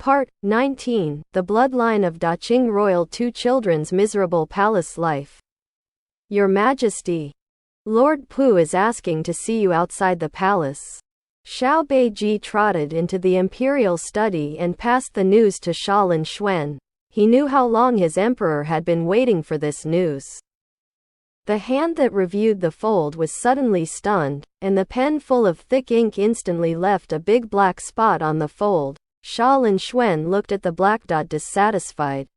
Part 19, The Bloodline of Daqing Royal, 2 Children's Miserable Palace Life. Your Majesty, Lord Pu is asking to see you outside the palace. Xiao Beiji trotted into the imperial study and passed the news to Xia Linxuan. He knew how long his emperor had been waiting for this news. The hand that reviewed the fold was suddenly stunned, and the pen full of thick ink instantly left a big black spot on the fold. Xia Linxuan looked at the black dot dissatisfied,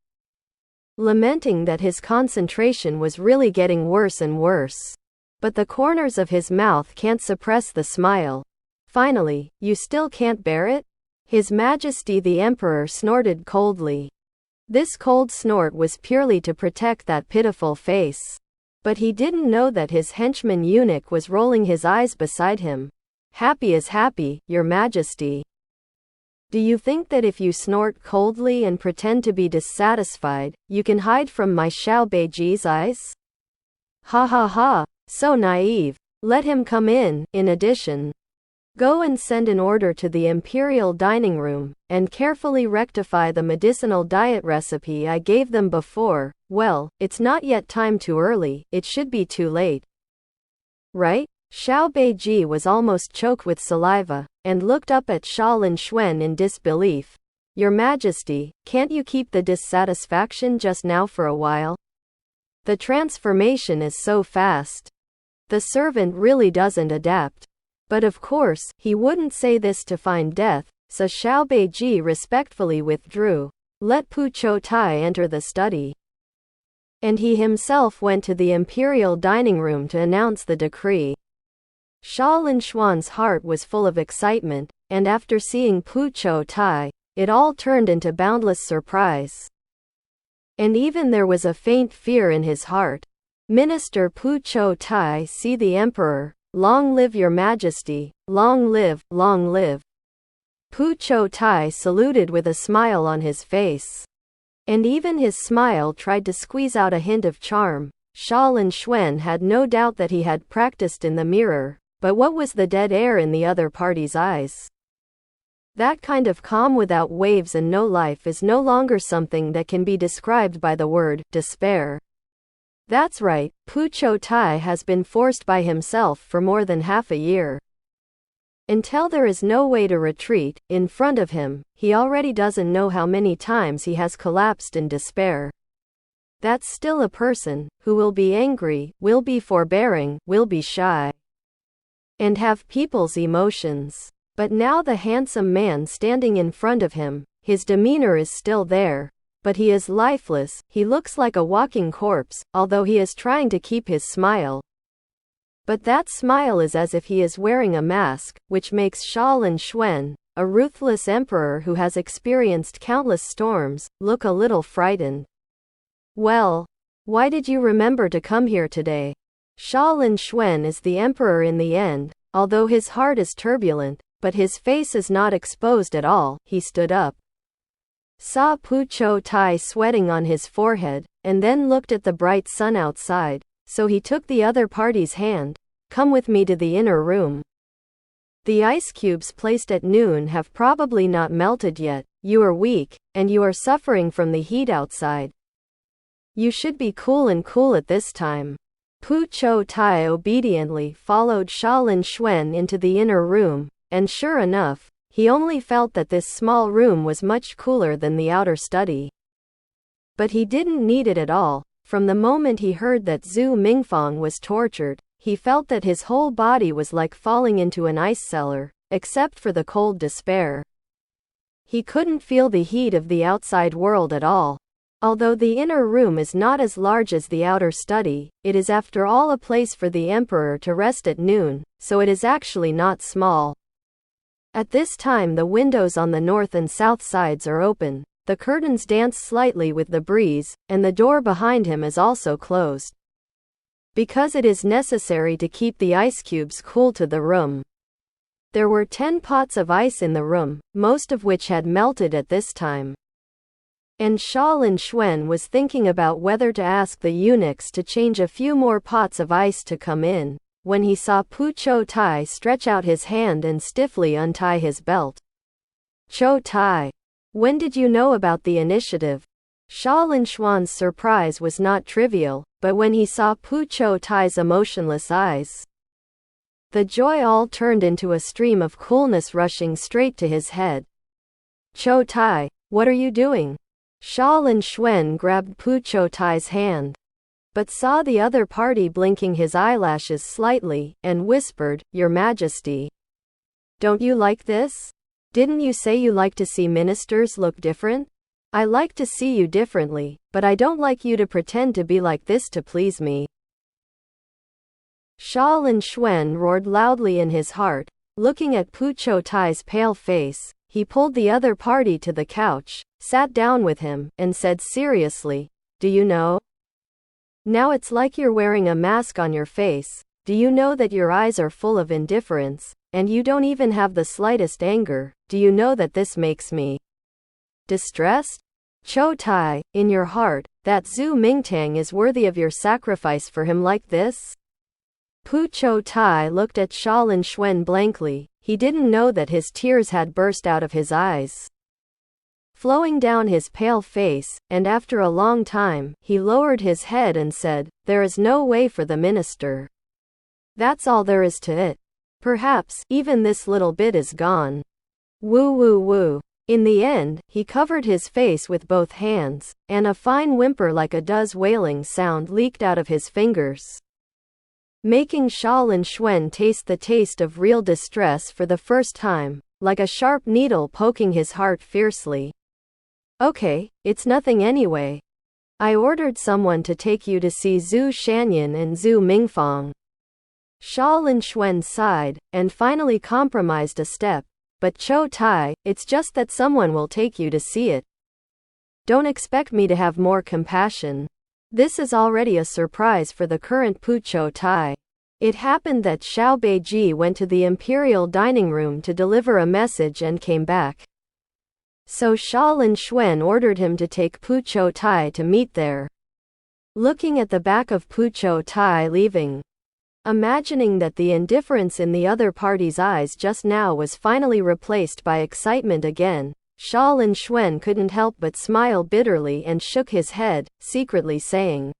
lamenting that his concentration was really getting worse and worse. But the corners of his mouth can't suppress the smile. Finally, you still can't bear it? His Majesty the Emperor snorted coldly. This cold snort was purely to protect that pitiful face. But he didn't know that his henchman eunuch was rolling his eyes beside him. Happy as happy, Your Majesty. Do you think that if you snort coldly and pretend to be dissatisfied, you can hide from my Xiao Beiji's eyes? Ha ha ha, so naive. Let him come in. In addition, go and send an order to the Imperial dining room, and carefully rectify the medicinal diet recipe I gave them before. Well, it's not yet time too early, it should be too late. Right? Xiao Beiji was almost choked with saliva, and looked up at Xia Linxuan in disbelief. Your Majesty, can't you keep the dissatisfaction just now for a while? The transformation is so fast. The servant really doesn't adapt. But of course, he wouldn't say this to find death, so Xiao Beiji respectfully withdrew. Let Pu Qiutai enter the study. And he himself went to the imperial dining room to announce the decree. Xia Linxuan's heart was full of excitement, and after seeing Pu Qiutai, it all turned into boundless surprise. And even there was a faint fear in his heart. Minister Pu Qiutai, see the Emperor. Long live Your Majesty, long live, long live. Pu Qiutai saluted with a smile on his face. And even his smile tried to squeeze out a hint of charm. Xia Linxuan had no doubt that he had practiced in the mirror, but what was the dead air in the other party's eyes? That kind of calm without waves and no life is no longer something that can be described by the word despair. That's right, Pu Qiutai has been forced by himself for more than half a year. Until there is no way to retreat, in front of him, he already doesn't know how many times he has collapsed in despair. That's still a person, who will be angry, will be forbearing, will be shy, and have people's emotions. But now the handsome man standing in front of him, his demeanor is still there, but he is lifeless, he looks like a walking corpse, although he is trying to keep his smile. But that smile is as if he is wearing a mask, which makes Xia Linxuan, a ruthless emperor who has experienced countless storms, look a little frightened. Well, why did you remember to come here today? Xia Linxuan is the emperor in the end, although his heart is turbulent, but his face is not exposed at all. He stood up, saw Pu Qiutai sweating on his forehead, and then looked at the bright sun outside, so he took the other party's hand. Come with me to the inner room. The ice cubes placed at noon have probably not melted yet. You are weak, and you are suffering from the heat outside. You should be cool at this time. Pu Qiutai obediently followed Xia Linxuan into the inner room, and sure enough, he only felt that this small room was much cooler than the outer study. But he didn't need it at all. From the moment he heard that Zhu Mingfang was tortured, he felt that his whole body was like falling into an ice cellar, except for the cold despair. He couldn't feel the heat of the outside world at all. Although the inner room is not as large as the outer study, it is after all a place for the emperor to rest at noon, so it is actually not small. At this time the windows on the north and south sides are open, the curtains dance slightly with the breeze, and the door behind him is also closed. Because it is necessary to keep the ice cubes cool to the room. There were 10 pots of ice in the room, most of which had melted at this time. And Xia Linxuan was thinking about whether to ask the eunuchs to change a few more pots of ice to come in, when he saw Pu Qiutai stretch out his hand and stiffly untie his belt. Qiutai, When did you know about the initiative? Xia Linxuan's surprise was not trivial, but when he saw Pu Qiutai's emotionless eyes, the joy all turned into a stream of coolness rushing straight to his head. Qiutai, what are you doing? Xia Linxuan grabbed Pu Qiutai's hand, but saw the other party blinking his eyelashes slightly, and whispered, Your Majesty. Don't you like this? Didn't you say you like to see ministers look different? I like to see you differently, but I don't like you to pretend to be like this to please me. Xia Linxuan roared loudly in his heart. Looking at Pu Qiutai's pale face, he pulled the other party to the couch, sat down with him, and said seriously, Do you know? Now it's like you're wearing a mask on your face. Do you know that your eyes are full of indifference, and you don't even have the slightest anger? Do you know that this makes me distressed? Qiutai, in your heart, that Zhu Mingtang is worthy of your sacrifice for him like this? Pu Qiutai looked at Xia Linxuan blankly. He didn't know that his tears had burst out of his eyes, flowing down his pale face, and after a long time, he lowered his head and said, There is no way for the minister. That's all there is to it. Perhaps, even this little bit is gone. Woo woo woo. In the end, he covered his face with both hands, and a fine whimper like a dove's wailing sound leaked out of his fingers, making Xia Linxuan taste the taste of real distress for the first time, like a sharp needle poking his heart fiercely. Okay, it's nothing anyway. I ordered someone to take you to see Zhu Shanyan and Zhu Mingfang. Xia Linxuan sighed, and finally compromised a step. But Qiutai, it's just that someone will take you to see it. Don't expect me to have more compassion. This is already a surprise for the current Pu Qiutai. It happened that Xiao Beiji went to the Imperial dining room to deliver a message and came back. So Xia Linxuan ordered him to take Pu Qiutai to meet there. Looking at the back of Pu Qiutai leaving, imagining that the indifference in the other party's eyes just now was finally replaced by excitement again, Xia Linxuan couldn't help but smile bitterly and shook his head, secretly saying,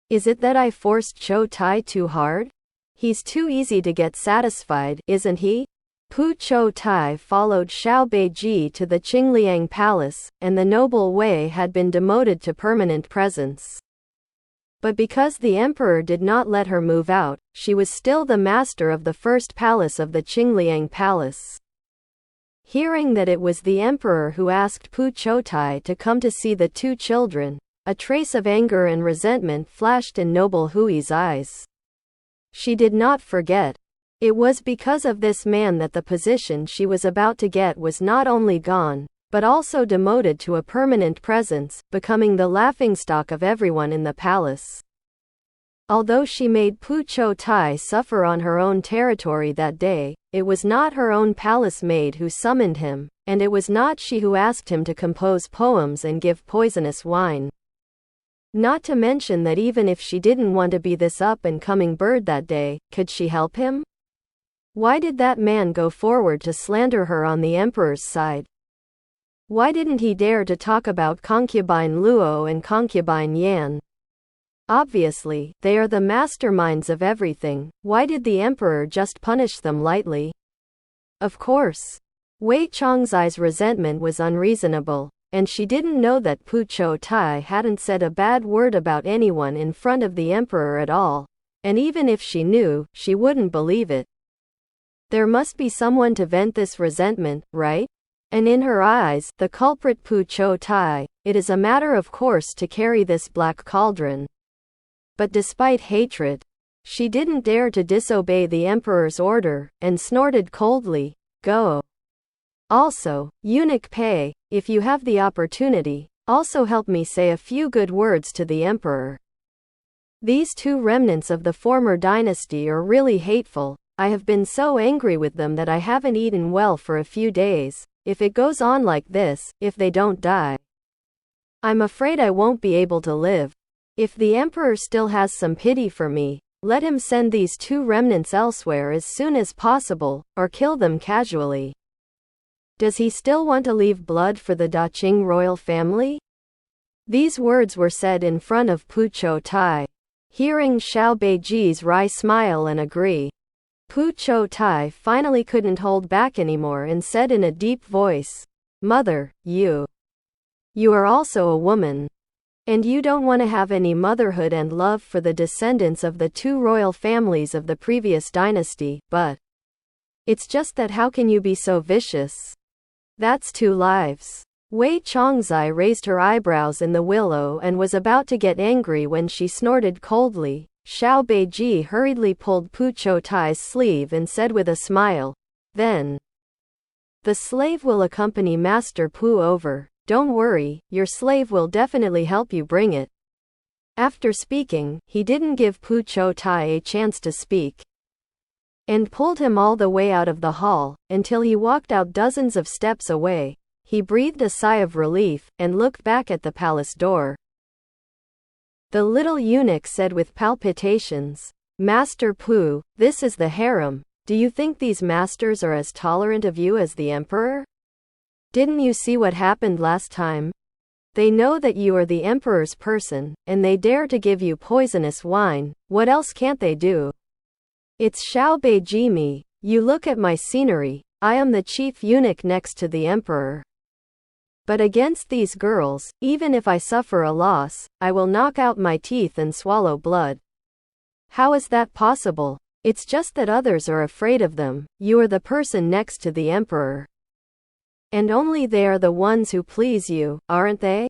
Is it that I forced Qiutai too hard? He's too easy to get satisfied, isn't he? Pu Qiutai followed Xiao Beiji to the Qingliang Palace, and the noble Wei had been demoted to permanent presence. But because the emperor did not let her move out, she was still the master of the first palace of the Qingliang Palace. Hearing that it was the emperor who asked Pu Qiutai to come to see the two children, a trace of anger and resentment flashed in noble Hui's eyes. She did not forget. It was because of this man that the position she was about to get was not only gone, but also demoted to a permanent presence, becoming the laughingstock of everyone in the palace. Although she made Pu Qiutai suffer on her own territory that day, it was not her own palace maid who summoned him, and it was not she who asked him to compose poems and give poisonous wine. Not to mention that even if she didn't want to be this up-and-coming bird that day, could she help him? Why did that man go forward to slander her on the emperor's side? Why didn't he dare to talk about concubine Luo and concubine Yan? Obviously, they are the masterminds of everything. Why did the emperor just punish them lightly? Of course, Wei Chongzai's resentment was unreasonable, and she didn't know that Pu Qiutai hadn't said a bad word about anyone in front of the emperor at all, and even if she knew, she wouldn't believe it. There must be someone to vent this resentment, right? And in her eyes, the culprit Pu Qiutai, it is a matter of course to carry this black cauldron. But despite hatred, she didn't dare to disobey the emperor's order, and snorted coldly, Go. Also, eunuch Pei, if you have the opportunity, also help me say a few good words to the emperor. These two remnants of the former dynasty are really hateful. I have been so angry with them that I haven't eaten well for a few days. If it goes on like this, if they don't die, I'm afraid I won't be able to live. If the emperor still has some pity for me, let him send these two remnants elsewhere as soon as possible, or kill them casually. Does he still want to leave blood for the Daqing royal family? These words were said in front of Pu Qiutai. Hearing Xiao Beiji's wry smile and agree, Pu Qiutai finally couldn't hold back anymore and said in a deep voice, "Mother, you are also a woman. And you don't want to have any motherhood and love for the descendants of the two royal families of the previous dynasty, but it's just that how can you be so vicious? That's two lives." Wei Chongzai raised her eyebrows in the willow and was about to get angry when she snorted coldly. Xiao Beiji hurriedly pulled Pu Qiutai's sleeve and said with a smile, "Then the slave will accompany Master Pu over. Don't worry, your slave will definitely help you bring it." After speaking, he didn't give Pu Qiutai a chance to speak, and pulled him all the way out of the hall, until he walked out dozens of steps away. He breathed a sigh of relief, and looked back at the palace door. The little eunuch said with palpitations, "Master Pu, this is the harem. Do you think these masters are as tolerant of you as the emperor? Didn't you see what happened last time? They know that you are the emperor's person, and they dare to give you poisonous wine. What else can't they do? It's Xiao Beiji me. You look at my scenery. I am the chief eunuch next to the emperor. But against these girls, even if I suffer a loss, I will knock out my teeth and swallow blood. How is that possible? It's just that others are afraid of them. You are the person next to the emperor. And only they are the ones who please you, aren't they?"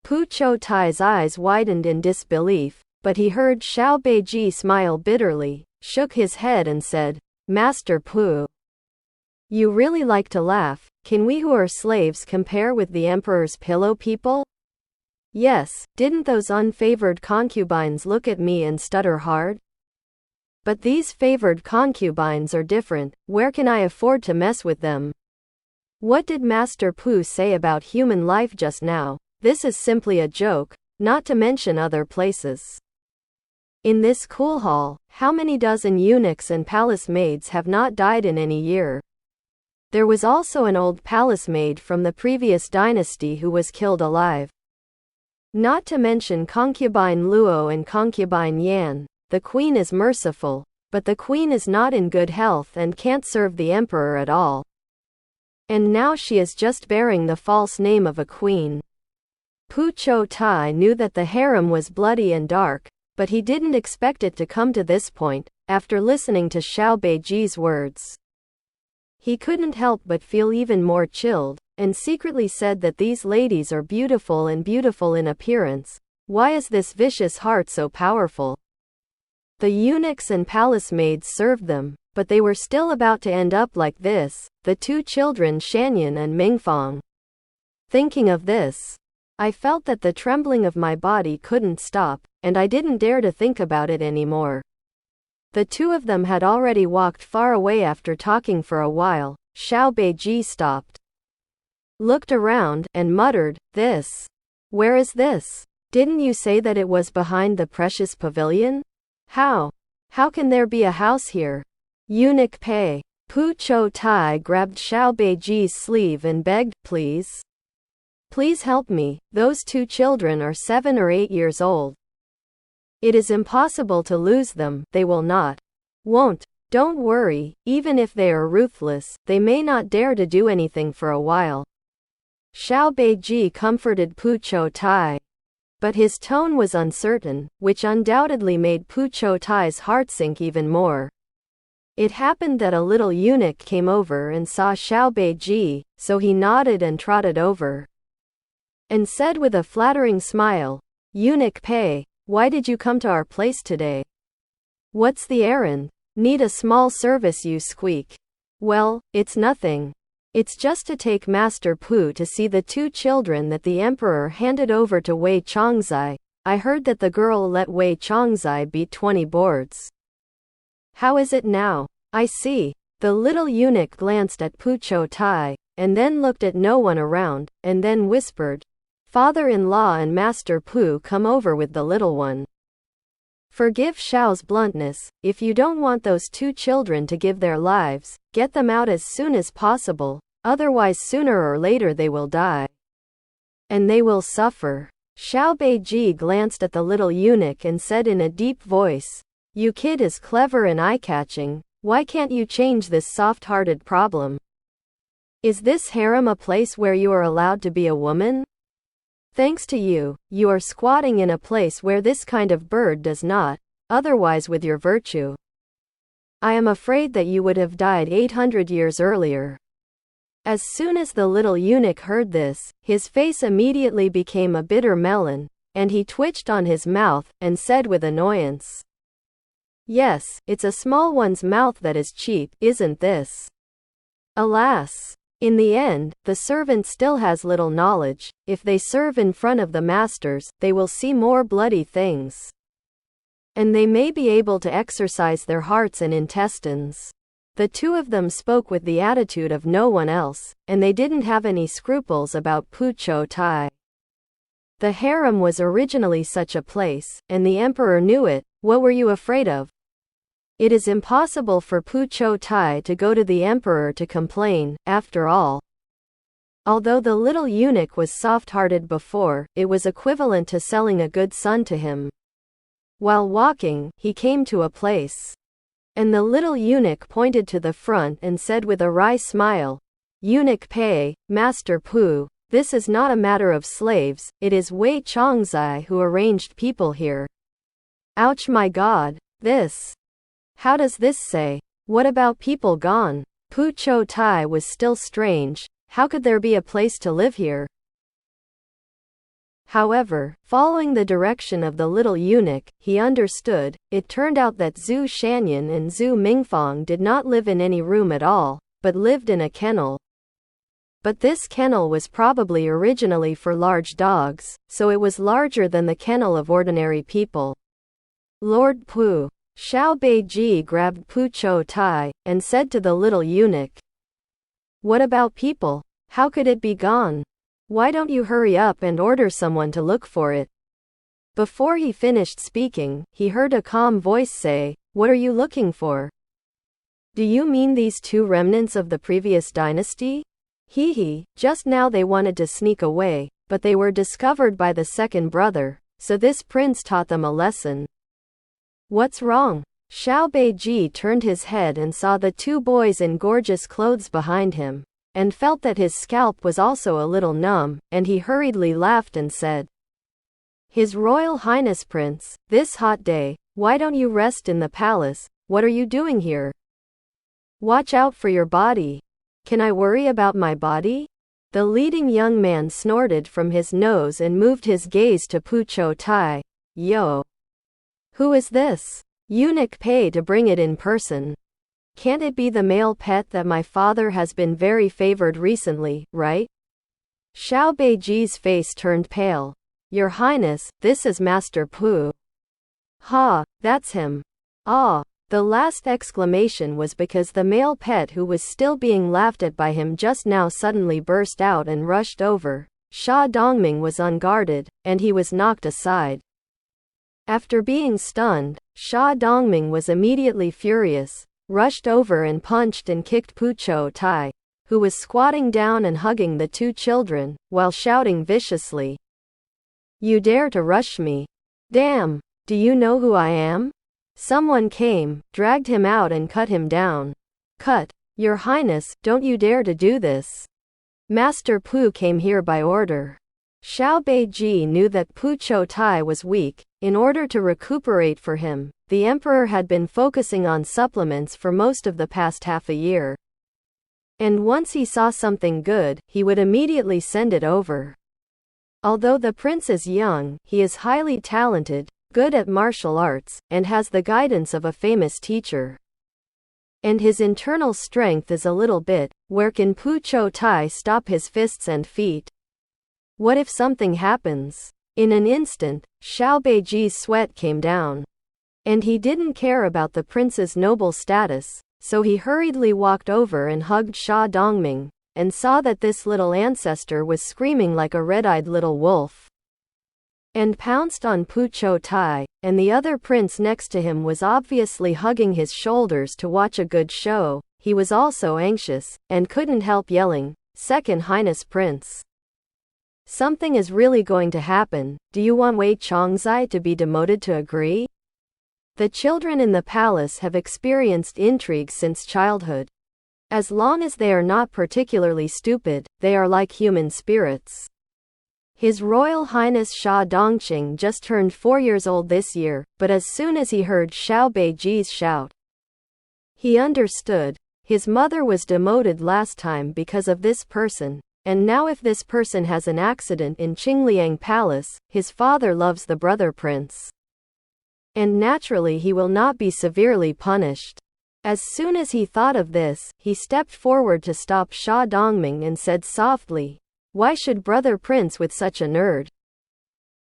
Pu Qiutai's eyes widened in disbelief, but he heard Xiao Beiji smile bitterly, shook his head and said, "Master Pu, you really like to laugh. Can we who are slaves compare with the emperor's pillow people? Yes, didn't those unfavored concubines look at me and stutter hard? But these favored concubines are different. Where can I afford to mess with them? What did Master Pu say about human life just now? This is simply a joke, not to mention other places. In this cool hall, how many dozen eunuchs and palace maids have not died in any year? There was also an old palace maid from the previous dynasty who was killed alive. Not to mention concubine Luo and concubine Yan. The queen is merciful, but the queen is not in good health and can't serve the emperor at all. And now she is just bearing the false name of a queen." Pu Qiutai knew that the harem was bloody and dark, but he didn't expect it to come to this point. After listening to Xiao Beiji's words, he couldn't help but feel even more chilled, and secretly said that these ladies are beautiful and beautiful in appearance. Why is this vicious heart so powerful? The eunuchs and palace maids served them, but they were still about to end up like this, the two children Shanyan and Mingfang. Thinking of this, I felt that the trembling of my body couldn't stop, and I didn't dare to think about it anymore. The two of them had already walked far away. After talking for a while, Xiao Beiji stopped, looked around, and muttered, "This? Where is this? Didn't you say that it was behind the precious pavilion? How can there be a house here?" Eunuch Pei. Pu Qiutai grabbed Xiao Beiji's sleeve and begged, Please help me. Those two children are 7 or 8 years old. It is impossible to lose them. They will not. Won't. Don't worry, even if they are ruthless, they may not dare to do anything for a while." Xiao Beiji comforted Pu Qiutai, but his tone was uncertain, which undoubtedly made Pu Qiutai's heart sink even more. It happened that a little eunuch came over and saw Xiao Beiji, so he nodded and trotted over, and said with a flattering smile, "Eunuch Pei, why did you come to our place today? What's the errand? Need a small service, you squeak. Well, it's nothing. It's just to take Master Pu to see the two children that the emperor handed over to Wei Chongzai. I heard that the girl let Wei Chongzai beat 20 boards. How is it now? I see." The little eunuch glanced at Pu Qiutai, and then looked at no one around, and then whispered, "Father-in-law and Master Pu come over with the little one. Forgive Xiao's bluntness. If you don't want those two children to give their lives, get them out as soon as possible. otherwise sooner or later they will die. And they will suffer. Xiao Beiji glanced at the little eunuch and said in a deep voice, "You kid is clever and eye-catching, why can't you change this soft-hearted problem? Is this harem a place where you are allowed to be a woman? Thanks to you, you are squatting in a place where this kind of bird does not, otherwise with your virtue. I am afraid that you would have died 800 years earlier." As soon as the little eunuch heard this, his face immediately became a bitter melon, and he twitched on his mouth, and said with annoyance, "Yes, it's a small one's mouth that is cheap, isn't this?" Alas! In the end, the servant still has little knowledge. If they serve in front of the masters, they will see more bloody things. And they may be able to exercise their hearts and intestines. The two of them spoke with the attitude of no one else, and they didn't have any scruples about Pu Qiutai. The harem was originally such a place, and the emperor knew it. What were you afraid of? It is impossible for Pu Qiutai to go to the emperor to complain, after all. Although the little eunuch was soft-hearted before, it was equivalent to selling a good son to him. While walking, he came to a place. And the little eunuch pointed to the front and said with a wry smile, "Eunuch Pei, Master Pu, this is not a matter of slaves, it is Wei Chongzai who arranged people here." Ouch, my God, this. How does this say? What about people gone? Pu Qiutai was still strange. How could there be a place to live here? However, following the direction of the little eunuch, he understood. It turned out that Zhu Shanyan and Zhu Mingfang did not live in any room at all, but lived in a kennel. But this kennel was probably originally for large dogs, so it was larger than the kennel of ordinary people. Lord Pu. Xiao Beiji grabbed Pu Qiutai, and said to the little eunuch, "What about people? How could it be gone? Why don't you hurry up and order someone to look for it?" Before he finished speaking, he heard a calm voice say, "What are you looking for? Do you mean these two remnants of the previous dynasty? Hee, just now they wanted to sneak away, but they were discovered by the second brother, so this prince taught them a lesson." "What's wrong?" Xiao Beiji turned his head and saw the two boys in gorgeous clothes behind him, and felt that his scalp was also a little numb, and he hurriedly laughed and said, "His Royal Highness Prince, this hot day, why don't you rest in the palace? What are you doing here? Watch out for your body." "Can I worry about my body?" The leading young man snorted from his nose and moved his gaze to Pu Qiutai. "Yo. Who is this? Eunuch Pei to bring it in person. Can't it be the male pet that my father has been very favored recently, right?" Xiao Beiji's face turned pale. "Your Highness, this is Master Pu." "Ha, that's him." "Ah." The last exclamation was because the male pet who was still being laughed at by him just now suddenly burst out and rushed over. Sha Dongming was unguarded, and he was knocked aside. After being stunned, Sha Dongming was immediately furious, rushed over and punched and kicked Pu Qiutai, who was squatting down and hugging the two children, while shouting viciously, "You dare to rush me? Damn! Do you know who I am?" Someone came, dragged him out and cut him down. "Cut! Your Highness, don't you dare to do this. Master Pu came here by order." Xiao Beiji knew that Pu Qiutai was weak. In order to recuperate for him, the emperor had been focusing on supplements for most of the past half a year. And once he saw something good, he would immediately send it over. Although the prince is young, he is highly talented, good at martial arts, and has the guidance of a famous teacher. And his internal strength is a little bit. Where can Pu Qiutai stop his fists and feet? What if something happens? In an instant, Xiao Beiji's sweat came down. And he didn't care about the prince's noble status, so he hurriedly walked over and hugged Sha Dongming, and saw that this little ancestor was screaming like a red-eyed little wolf. And pounced on Pu Qiutai, and the other prince next to him was obviously hugging his shoulders to watch a good show. he was also anxious, and couldn't help yelling, "Second Highness Prince! Something is really going to happen. Do you want Wei Chongzai to be demoted to agree?" The children in the palace have experienced intrigue since childhood. As long as they are not particularly stupid, they are like human spirits. His Royal Highness Sha Dongqing just turned 4 years old this year, but as soon as he heard Xiao Beiji's shout, he understood. His mother was demoted last time because of this person, and now if this person has an accident in Qingliang Palace, his father loves the brother prince. And naturally he will not be severely punished. As soon as he thought of this, he stepped forward to stop Sha Dongming and said softly, "Why should brother prince with such a nerd?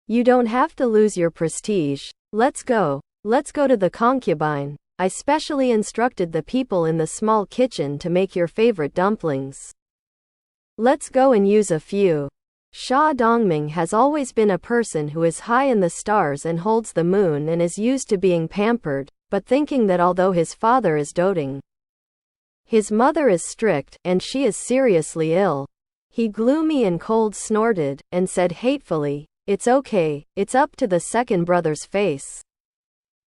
You don't have to lose your prestige. Let's go. Let's go to the concubine. I specially instructed the people in the small kitchen to make your favorite dumplings. Let's go and use a few." Sha Dongming has always been a person who is high in the stars and holds the moon and is used to being pampered, but thinking that although his father is doting, his mother is strict, and she is seriously ill, he gloomy and cold snorted, and said hatefully, "It's okay, it's up to the second brother's face.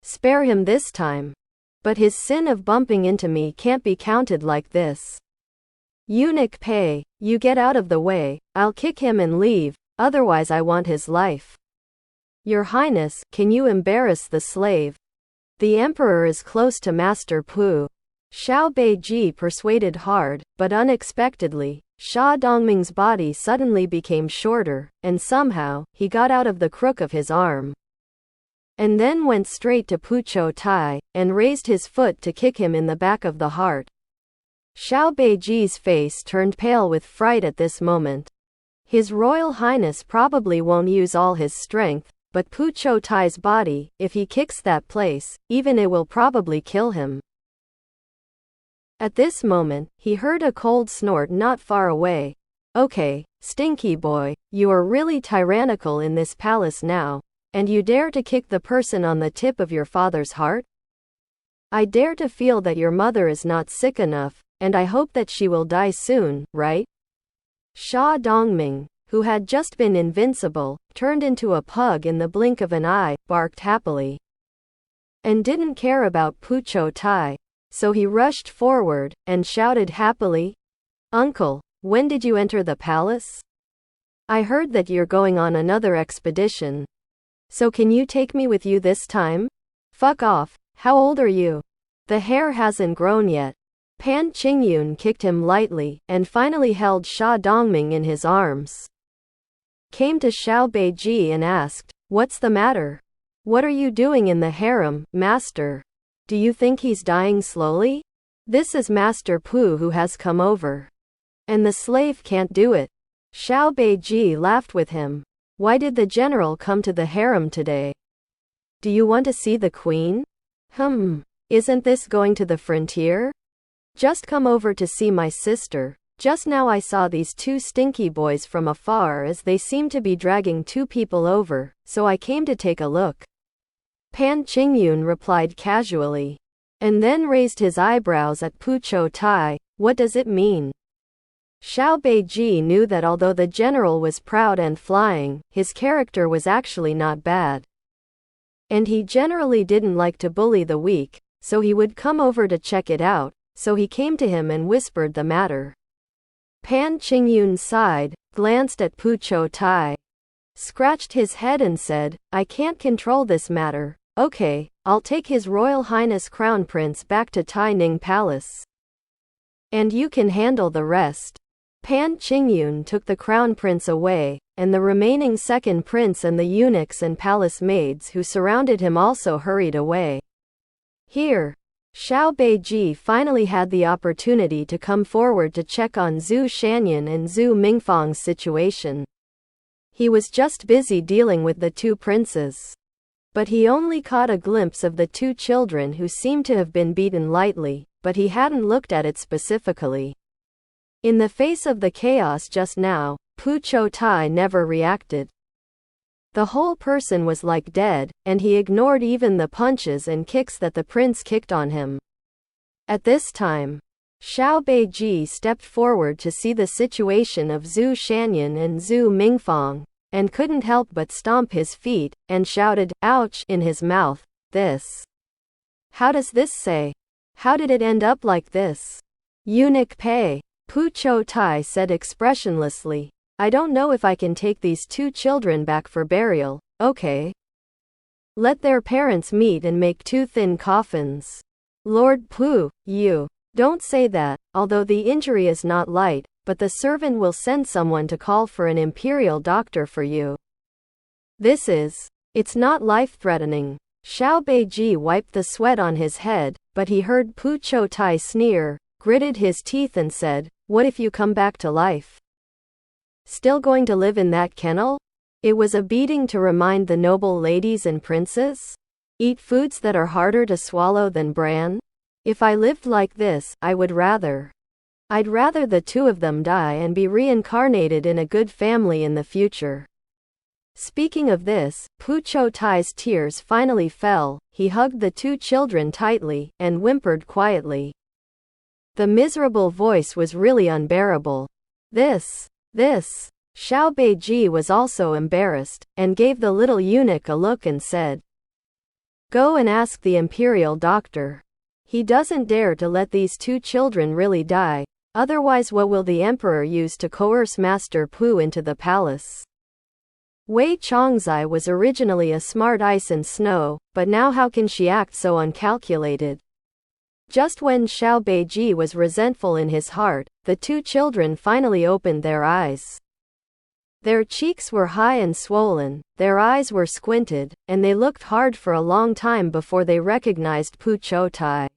Spare him this time. But his sin of bumping into me can't be counted like this. Eunuch Pei, you get out of the way, I'll kick him and leave, otherwise I want his life. Your Highness, can you embarrass the slave? The Emperor is close to Master Pu." Xiao Beiji persuaded hard, but unexpectedly, Sha Dongming's body suddenly became shorter, and somehow, he got out of the crook of his arm. And then went straight to Pu Qiutai, and raised his foot to kick him in the back of the heart. Xiao Beiji's face turned pale with fright at this moment. His Royal Highness probably won't use all his strength, but Pu Qiutai's body, if he kicks that place, even it will probably kill him. At this moment, he heard a cold snort not far away. "Okay, stinky boy, you are really tyrannical in this palace now. And you dare to kick the person on the tip of your father's heart? I dare to feel that your mother is not sick enough, and I hope that she will die soon, right?" Sha Dongming, who had just been invincible, turned into a pug in the blink of an eye, barked happily, and didn't care about Pu Qiutai, so he rushed forward, and shouted happily, "Uncle, when did you enter the palace? I heard that you're going on another expedition. So can you take me with you this time? Fuck off, how old are you? The hair hasn't grown yet." Pan Qingyun kicked him lightly, and finally held Sha Dongming in his arms. Came to Xiao Beiji and asked, "What's the matter? What are you doing in the harem, master? Do you think he's dying slowly? This is Master Pu who has come over. And the slave can't do it." Xiao Beiji laughed with him. "Why did the general come to the harem today? Do you want to see the queen? Isn't this going to the frontier? Just come over to see my sister. Just now I saw these two stinky boys from afar as they seemed to be dragging two people over, so I came to take a look." Pan Qingyun replied casually, and then raised his eyebrows at Pu Qiutai. "What does it mean?" Xiao Beiji knew that although the general was proud and flying, his character was actually not bad. And he generally didn't like to bully the weak, so he would come over to check it out, so he came to him and whispered the matter. Pan Qingyun sighed, glanced at Pu Qiutai, scratched his head and said, "I can't control this matter. Okay, I'll take His Royal Highness Crown Prince back to Tai Ning Palace. And you can handle the rest." Pan Qingyun took the crown prince away, and the remaining second prince and the eunuchs and palace maids who surrounded him also hurried away. Here, Xiao Beiji finally had the opportunity to come forward to check on Zhu Shanyan and Zhu Mingfang's situation. He was just busy dealing with the two princes. But he only caught a glimpse of the two children who seemed to have been beaten lightly, but he hadn't looked at it specifically. In the face of the chaos just now, Pu Qiutai never reacted. The whole person was like dead, and he ignored even the punches and kicks that the prince kicked on him. At this time, Xiao Beiji stepped forward to see the situation of Zhu Shanyan and Zhu Mingfang, and couldn't help but stomp his feet, and shouted, "Ouch!" in his mouth. How does this say? How did it end up like this? Eunuch Pei. Pu Qiutai said expressionlessly, "I don't know if I can take these two children back for burial, okay? Let their parents meet and make two thin coffins." Lord Pu, you don't say that, although the injury is not light, but the servant will send someone to call for an imperial doctor for you. It's not life-threatening. Xiao Beiji wiped the sweat on his head, but he heard Pu Qiutai sneer, gritted his teeth and said, "What if you come back to life? Still going to live in that kennel?" It was a beating to remind the noble ladies and princes. Eat foods that are harder to swallow than bran? If I lived like this, I'd rather the two of them die and be reincarnated in a good family in the future. Speaking of this, Pu Qiutai's tears finally fell. He hugged the two children tightly, and whimpered quietly. The miserable voice was really unbearable. This. Xiao Beiji was also embarrassed, and gave the little eunuch a look and said, "Go and ask the imperial doctor. He doesn't dare to let these two children really die, otherwise what will the emperor use to coerce Master Pu into the palace?" Wei Chongzai was originally a smart ice and snow, but now how can she act so uncalculated? Just when Xiao Beiji was resentful in his heart, the two children finally opened their eyes. Their cheeks were high and swollen, their eyes were squinted, and they looked hard for a long time before they recognized Pu Qiutai.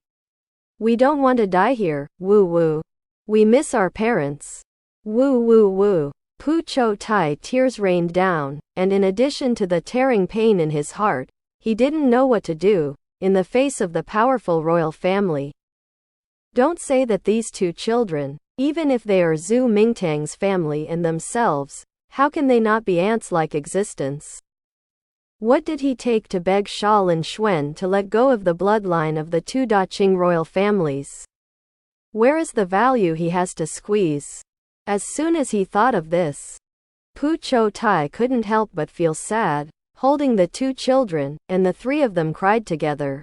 "We don't want to die here, woo woo. We miss our parents. Woo woo woo." Pu Qiutai tears rained down, and in addition to the tearing pain in his heart, he didn't know what to do, in the face of the powerful royal family. Don't say that these two children, even if they are Zhu Mingtang's family and themselves, how can they not be ants-like existence? What did he take to beg Xia Linxuan to let go of the bloodline of the two Daqing royal families? Where is the value he has to squeeze? As soon as he thought of this, Pu Qiutai couldn't help but feel sad, holding the two children, and the three of them cried together.